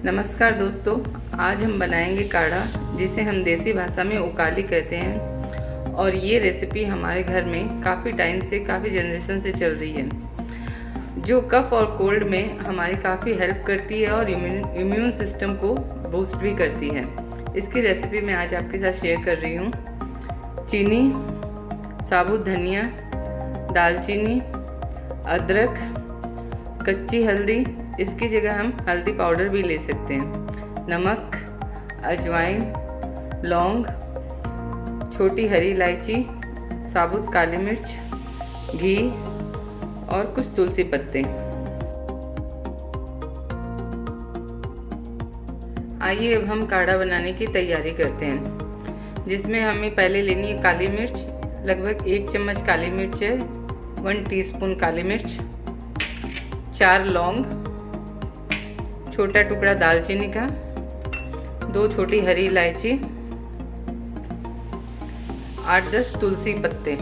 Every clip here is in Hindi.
नमस्कार दोस्तों, आज हम बनाएंगे काढ़ा, जिसे हम देसी भाषा में उकाली कहते हैं। और ये रेसिपी हमारे घर में काफ़ी टाइम से, काफ़ी जनरेशन से चल रही है, जो कफ और कोल्ड में हमारी काफ़ी हेल्प करती है और इम्यून सिस्टम को बूस्ट भी करती है। इसकी रेसिपी मैं आज आपके साथ शेयर कर रही हूँ। चीनी, साबुत धनिया, दालचीनी, अदरक, कच्ची हल्दी, इसकी जगह हम हल्दी पाउडर भी ले सकते हैं, नमक, अजवाइन, लौंग, छोटी हरी इलायची, साबुत काली मिर्च, घी और कुछ तुलसी पत्ते। आइए अब हम काढ़ा बनाने की तैयारी करते हैं, जिसमें हमें पहले लेनी है काली मिर्च। लगभग 1 चम्मच काली मिर्च है, 1 टीस्पून काली मिर्च, 4 लौंग, छोटा टुकड़ा दालचीनी का, 2 छोटी हरी इलायची, 8-10 तुलसी पत्ते।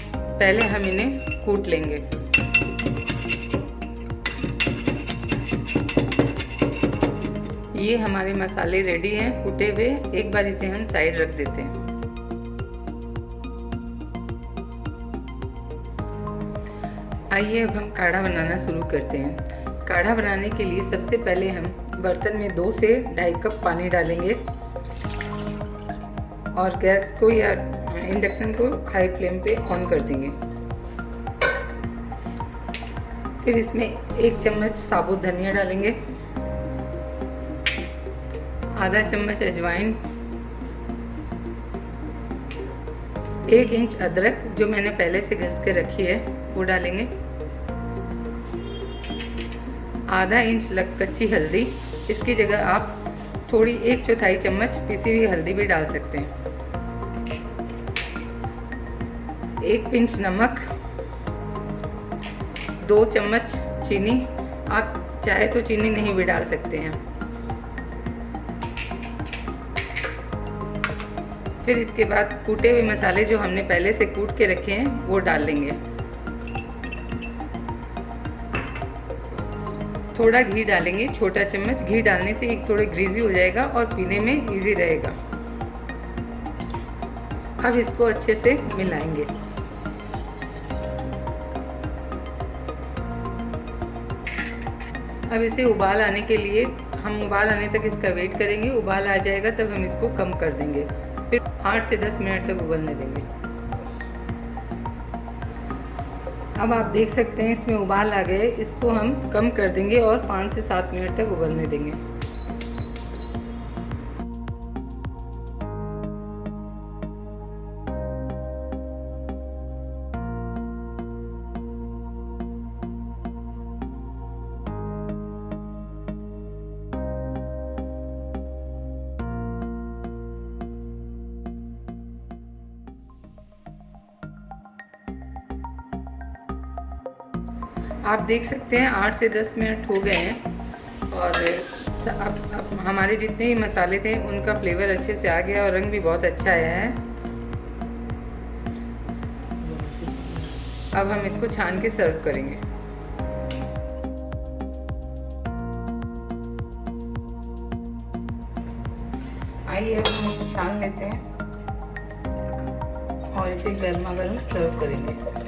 पहले हम इन्हें कूट लेंगे। ये हमारे मसाले रेडी हैं कूटे हुए। एक बार इसे हम साइड रख देते हैं। आइए अब हम काढ़ा बनाना शुरू करते हैं। काढ़ा बनाने के लिए सबसे पहले हम बर्तन में 2 से 2.5 कप पानी डालेंगे और गैस को या इंडक्शन को हाई फ्लेम पे ऑन कर देंगे। फिर इसमें 1 चम्मच साबुत धनिया डालेंगे, आधा चम्मच अजवाइन, 1 इंच अदरक जो मैंने पहले से घस के रखी है वो डालेंगे, आधा इंच कच्ची हल्दी। इसकी जगह आप थोड़ी 1/4 चम्मच पिसी हुई हल्दी भी डाल सकते हैं, 1 पिंच नमक, 2 चम्मच चीनी। आप चाहे तो चीनी नहीं भी डाल सकते हैं। फिर इसके बाद कूटे हुए मसाले जो हमने पहले से कूट के रखे हैं वो डाल लेंगे। थोड़ा घी डालेंगे, छोटा चम्मच। घी डालने से एक थोड़ा ग्रीजी हो जाएगा और पीने में इजी रहेगा। अब इसको अच्छे से मिलाएंगे। अब इसे उबाल आने के लिए हम उबाल आने तक इसका वेट करेंगे। उबाल आ जाएगा तब हम इसको कम कर देंगे। फिर 8 से 10 मिनट तक उबलने देंगे। अब आप देख सकते हैं इसमें उबाल आ गए। इसको हम कम कर देंगे और 5 से 7 मिनट तक उबलने देंगे। आप देख सकते हैं 8 से 10 मिनट हो गए हैं और अब हमारे जितने ही मसाले थे उनका फ्लेवर अच्छे से आ गया और रंग भी बहुत अच्छा आया है। अब हम इसको छान के सर्व करेंगे। आइए अब हम इसे छान लेते हैं और इसे गर्मा गर्म सर्व करेंगे।